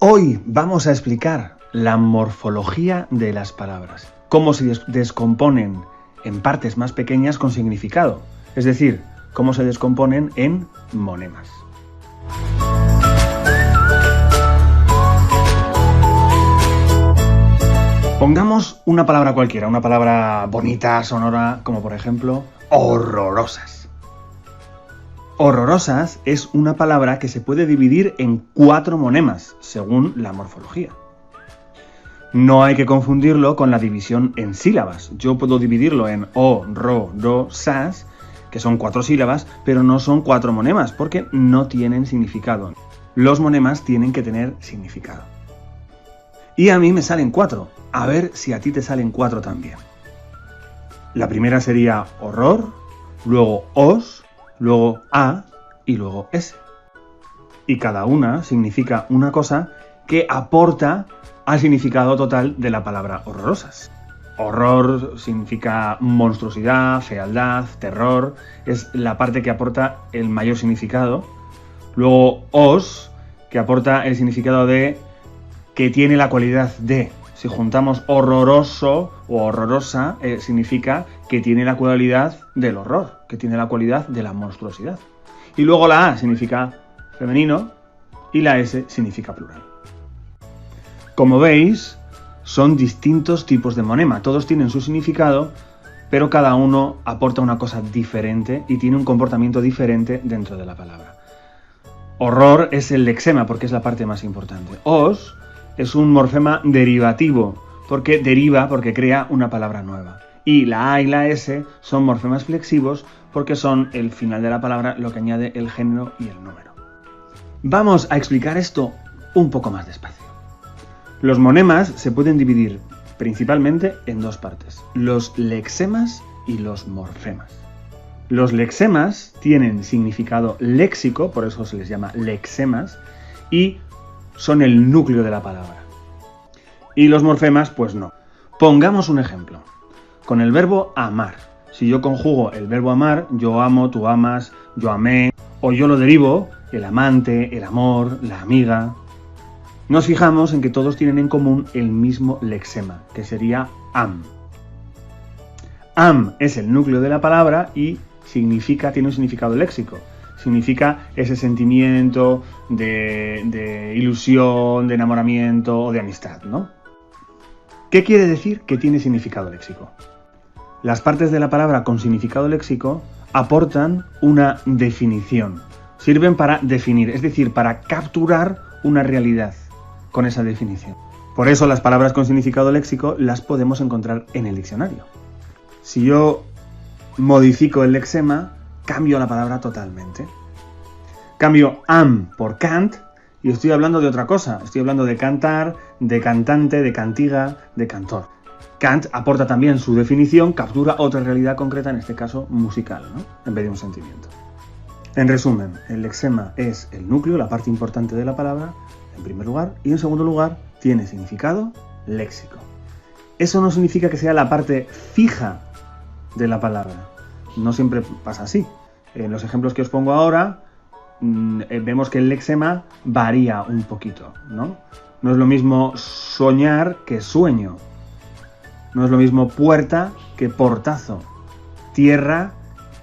Hoy vamos a explicar la morfología de las palabras, cómo se descomponen en partes más pequeñas con significado, es decir, cómo se descomponen en monemas. Pongamos una palabra cualquiera, una palabra bonita, sonora, como por ejemplo, horrorosas. Horrorosas es una palabra que se puede dividir en 4 monemas, según la morfología. No hay que confundirlo con la división en sílabas. Yo puedo dividirlo en o, ro, ro, sas, que son 4 sílabas, pero no son 4 monemas, porque no tienen significado. Los monemas tienen que tener significado. Y a mí me salen 4. A ver si a ti te salen 4 también. La primera sería horror, luego os, luego a y luego s. Y cada una significa una cosa que aporta al significado total de la palabra horrorosas. Horror significa monstruosidad, fealdad, terror, es la parte que aporta el mayor significado. Luego os, que aporta el significado de que tiene la cualidad de. Si juntamos horroroso o horrorosa, significa que tiene la cualidad del horror, que tiene la cualidad de la monstruosidad. Y luego la A significa femenino y la S significa plural. Como veis, son distintos tipos de monema. Todos tienen su significado, pero cada uno aporta una cosa diferente y tiene un comportamiento diferente dentro de la palabra. Horror es el lexema porque es la parte más importante. Os es un morfema derivativo, porque crea una palabra nueva. Y la A y la S son morfemas flexivos porque son el final de la palabra lo que añade el género y el número. Vamos a explicar esto un poco más despacio. Los monemas se pueden dividir principalmente en 2 partes, los lexemas y los morfemas. Los lexemas tienen significado léxico, por eso se les llama lexemas, y son el núcleo de la palabra. Y los morfemas, pues no. Pongamos un ejemplo. Con el verbo amar. Si yo conjugo el verbo amar, yo amo, tú amas, yo amé, o yo lo derivo, el amante, el amor, la amiga. Nos fijamos en que todos tienen en común el mismo lexema, que sería am. Am es el núcleo de la palabra y tiene un significado léxico. Significa ese sentimiento de ilusión, de enamoramiento o de amistad, ¿no? ¿Qué quiere decir que tiene significado léxico? Las partes de la palabra con significado léxico aportan una definición. Sirven para definir, es decir, para capturar una realidad con esa definición. Por eso las palabras con significado léxico las podemos encontrar en el diccionario. Si yo modifico el lexema, cambio la palabra totalmente. Cambio am por cant y estoy hablando de otra cosa. Estoy hablando de cantar, de cantante, de cantiga, de cantor. Kant aporta también su definición, captura otra realidad concreta, en este caso musical, ¿no? En vez de un sentimiento. En resumen, el lexema es el núcleo, la parte importante de la palabra, en primer lugar, y en segundo lugar, tiene significado léxico. Eso no significa que sea la parte fija de la palabra. No siempre pasa así. En los ejemplos que os pongo ahora, vemos que el lexema varía un poquito, ¿no? No es lo mismo soñar que sueño. No es lo mismo puerta que portazo. Tierra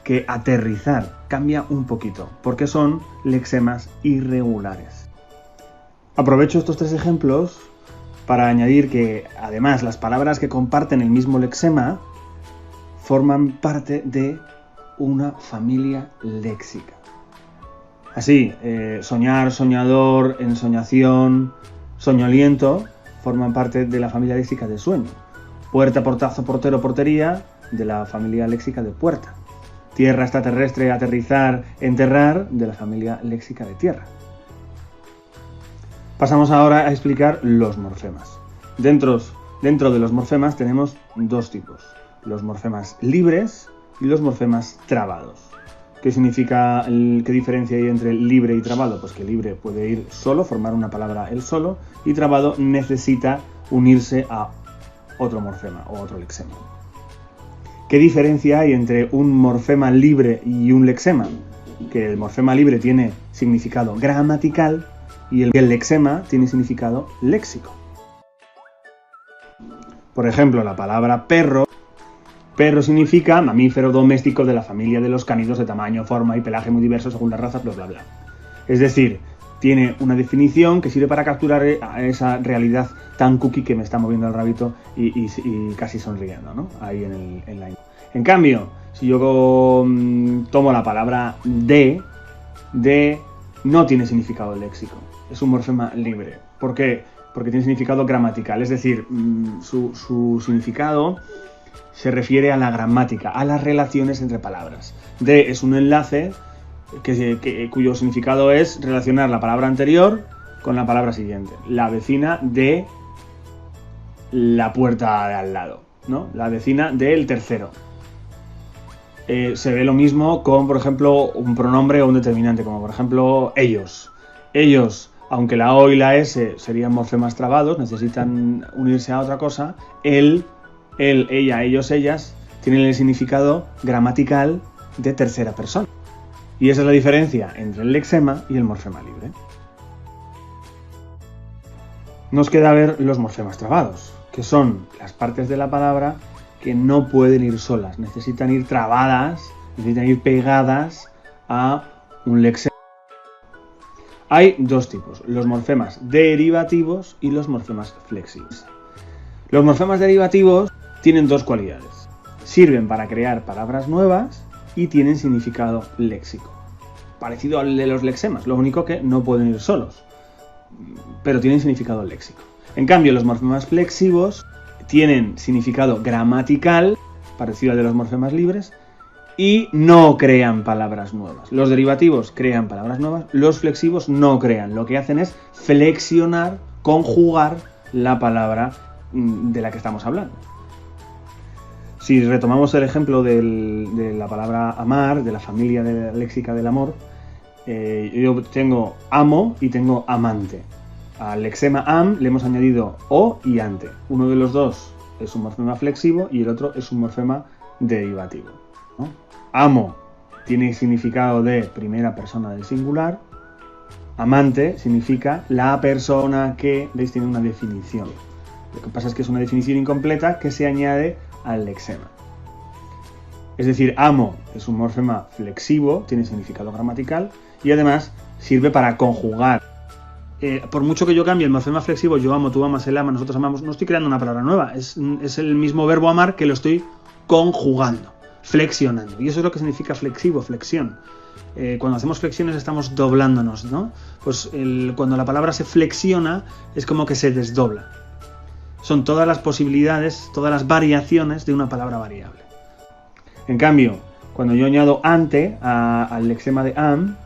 que aterrizar. Cambia un poquito, porque son lexemas irregulares. Aprovecho estos 3 ejemplos para añadir que, además, las palabras que comparten el mismo lexema forman parte de una familia léxica. Así, soñar, soñador, ensoñación, soñoliento forman parte de la familia léxica de sueño. Puerta, portazo, portero, portería, de la familia léxica de puerta. Tierra, extraterrestre, aterrizar, enterrar, de la familia léxica de tierra. Pasamos ahora a explicar los morfemas. Dentro de los morfemas tenemos 2 tipos. Los morfemas libres y los morfemas trabados. ¿Qué significa, qué diferencia hay entre libre y trabado? Pues que libre puede ir solo, formar una palabra él solo, y trabado necesita unirse a otro morfema o otro lexema. ¿Qué diferencia hay entre un morfema libre y un lexema? Que el morfema libre tiene significado gramatical y el lexema tiene significado léxico. Por ejemplo, la palabra perro. Perro significa mamífero doméstico de la familia de los cánidos de tamaño, forma y pelaje muy diversos según las razas, bla, bla, bla. Es decir, tiene una definición que sirve para capturar a esa realidad tan cookie que me está moviendo el rabito y casi sonriendo, ¿no? Ahí en la... En cambio, si yo tomo la palabra de no tiene significado léxico. Es un morfema libre. ¿Por qué? Porque tiene significado gramatical. Es decir, su significado se refiere a la gramática, a las relaciones entre palabras. De es un enlace cuyo significado es relacionar la palabra anterior con la palabra siguiente. La vecina de la puerta de al lado, ¿no? La vecina del tercero. Se ve lo mismo con, por ejemplo, un pronombre o un determinante, como por ejemplo ellos. Ellos, aunque la O y la S serían morfemas trabados, necesitan unirse a otra cosa, él, ella, ellos, ellas, tienen el significado gramatical de tercera persona. Y esa es la diferencia entre el lexema y el morfema libre. Nos queda ver los morfemas trabados, que son las partes de la palabra que no pueden ir solas, necesitan ir trabadas, necesitan ir pegadas a un lexema. Hay dos tipos, los morfemas derivativos y los morfemas flexivos. Los morfemas derivativos tienen dos cualidades. Sirven para crear palabras nuevas y tienen significado léxico. Parecido al de los lexemas, lo único que no pueden ir solos, pero tienen significado léxico. En cambio, los morfemas flexivos tienen significado gramatical, parecido al de los morfemas libres, y no crean palabras nuevas. Los derivativos crean palabras nuevas, los flexivos no crean. Lo que hacen es flexionar, conjugar la palabra de la que estamos hablando. Si retomamos el ejemplo de la palabra amar, de la familia léxica del amor, yo tengo amo y tengo amante. Al lexema am le hemos añadido o y ante. Uno de los dos es un morfema flexivo y el otro es un morfema derivativo, ¿no? Amo tiene significado de primera persona del singular. Amante significa la persona que, ¿veis? Tiene una definición. Lo que pasa es que es una definición incompleta que se añade al lexema. Es decir, amo es un morfema flexivo, tiene significado gramatical y además sirve para conjugar. Por mucho que yo cambie el morfema flexivo, yo amo, tú amas, él ama, nosotros amamos, no estoy creando una palabra nueva, es el mismo verbo amar que lo estoy conjugando, flexionando. Y eso es lo que significa flexivo, flexión. Cuando hacemos flexiones estamos doblándonos, ¿no? Pues cuando la palabra se flexiona es como que se desdobla. Son todas las posibilidades, todas las variaciones de una palabra variable. En cambio, cuando yo añado ante al lexema de am,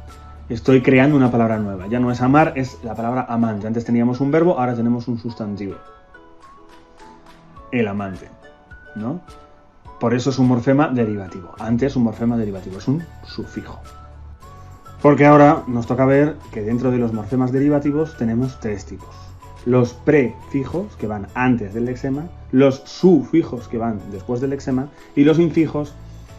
estoy creando una palabra nueva. Ya no es amar, es la palabra amante. Antes teníamos un verbo, ahora tenemos un sustantivo. El amante, ¿no? Por eso es un morfema derivativo. Ante es un morfema derivativo, es un sufijo. Porque ahora nos toca ver que dentro de los morfemas derivativos tenemos tres tipos. Los prefijos, que van antes del lexema, los sufijos, que van después del lexema, y los infijos,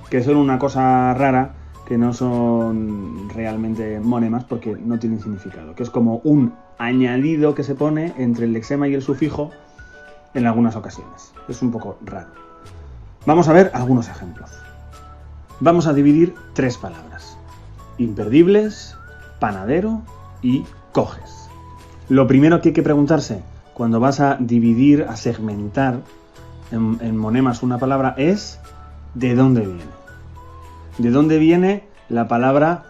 que son una cosa rara, que no son realmente monemas porque no tienen significado, que es como un añadido que se pone entre el lexema y el sufijo en algunas ocasiones. Es un poco raro. Vamos a ver algunos ejemplos. Vamos a dividir tres palabras: imperdibles, panadero y coges. Lo primero que hay que preguntarse cuando vas a dividir, a segmentar en monemas una palabra es ¿de dónde viene? ¿De dónde viene la palabra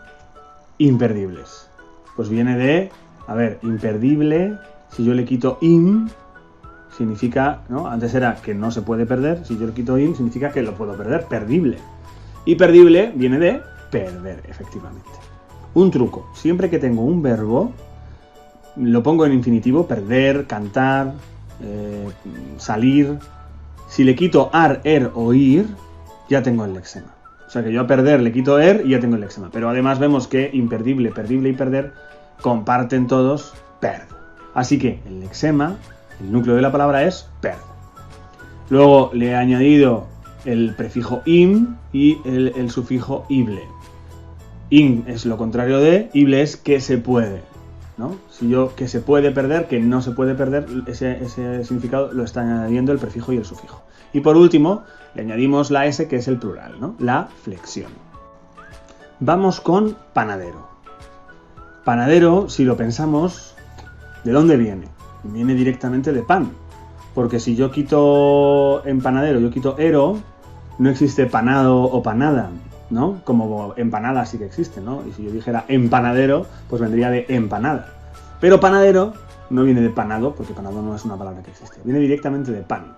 imperdibles? Pues viene de, imperdible, si yo le quito im, significa, ¿no? Antes era que no se puede perder, si yo le quito im, significa que lo puedo perder, perdible. Y perdible viene de perder, efectivamente. Un truco, siempre que tengo un verbo, lo pongo en infinitivo, perder, cantar, salir. Si le quito ar, er o ir, ya tengo el lexema. O sea que yo a perder le quito er y ya tengo el lexema. Pero además vemos que imperdible, perdible y perder comparten todos perd. Así que el lexema, el núcleo de la palabra es perd. Luego le he añadido el prefijo im y el sufijo ible. In es lo contrario de, ible es que se puede, ¿no? Si yo que se puede perder, que no se puede perder, ese significado lo está añadiendo el prefijo y el sufijo. Y por último, le añadimos la S, que es el plural, ¿no? La flexión. Vamos con panadero. Panadero, si lo pensamos, ¿de dónde viene? Viene directamente de pan. Porque si yo quito en panadero, yo quito ero, no existe panado o panada, ¿no? Como empanada sí que existe, ¿no? Y si yo dijera empanadero, pues vendría de empanada. Pero panadero no viene de panado, porque panado no es una palabra que existe. Viene directamente de pan.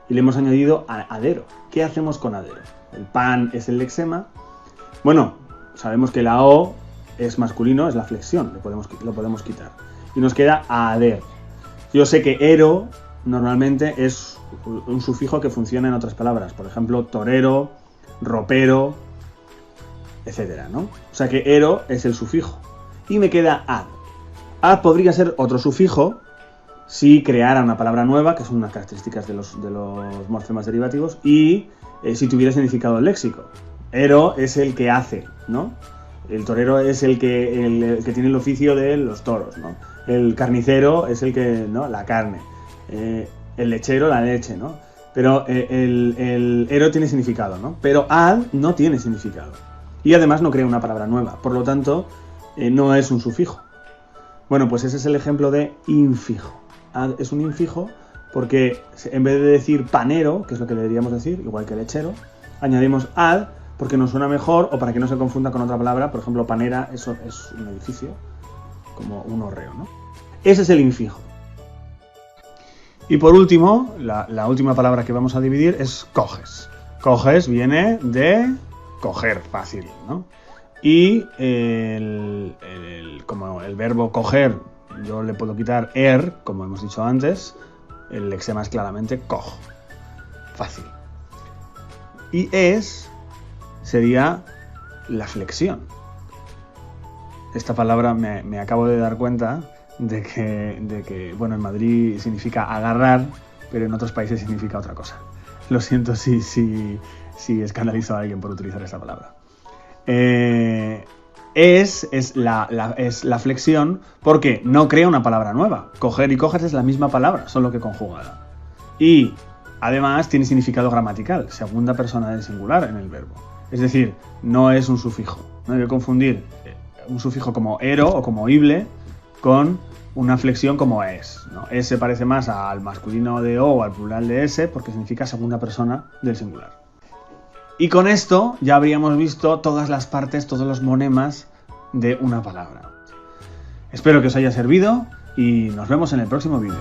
Y le hemos añadido adero. ¿Qué hacemos con adero? El pan es el lexema. Bueno, sabemos que la O es masculino, es la flexión, lo podemos quitar. Y nos queda ader. Yo sé que ero normalmente es un sufijo que funciona en otras palabras. Por ejemplo, torero, ropero, etcétera, ¿no? O sea que ero es el sufijo. Y me queda ad. Ad podría ser otro sufijo si creara una palabra nueva, que son unas características de los morfemas derivativos, y si tuviera significado léxico. Ero es el que hace, ¿no? El torero es el que tiene el oficio de los toros, ¿no? El carnicero es el que, ¿no? La carne. El lechero, la leche, ¿no? Pero el ero tiene significado, ¿no? Pero ad no tiene significado. Y además no crea una palabra nueva. Por lo tanto, no es un sufijo. Bueno, pues ese es el ejemplo de infijo. Ad es un infijo porque en vez de decir panero, que es lo que deberíamos decir, igual que lechero, añadimos ad porque nos suena mejor o para que no se confunda con otra palabra. Por ejemplo, panera, eso es un edificio, como un hórreo, ¿no? Ese es el infijo. Y por último, la última palabra que vamos a dividir es coges. Coges viene de coger, fácil, ¿no? Y como el verbo coger, yo le puedo quitar como hemos dicho antes, el lexema es claramente coj, fácil. Y sería la flexión. Esta palabra me acabo de dar cuenta de que, bueno, en Madrid significa agarrar, pero en otros países significa otra cosa. Lo siento si escandalizo a alguien por utilizar esta palabra. Es la flexión porque no crea una palabra nueva. Coger y coges es la misma palabra, solo que conjugada. Y además tiene significado gramatical, segunda persona del singular en el verbo. Es decir, no es un sufijo. No hay que confundir un sufijo como ero o como ible con una flexión como es, ¿no? Es se parece más al masculino de o al plural de ese porque significa segunda persona del singular. Y con esto ya habríamos visto todas las partes, todos los monemas de una palabra. Espero que os haya servido y nos vemos en el próximo vídeo.